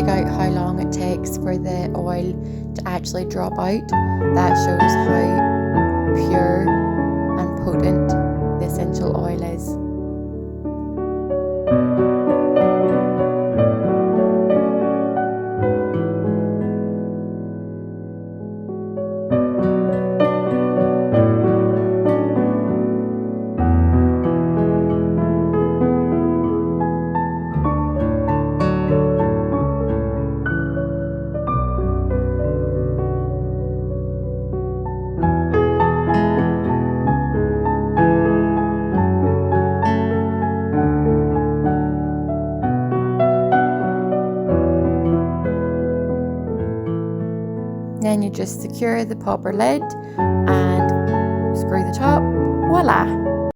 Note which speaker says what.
Speaker 1: check out how long it takes for the oil to actually drop out. That shows how pure and potent the essential oil is. Then you just secure the popper lid and screw the top. Voila!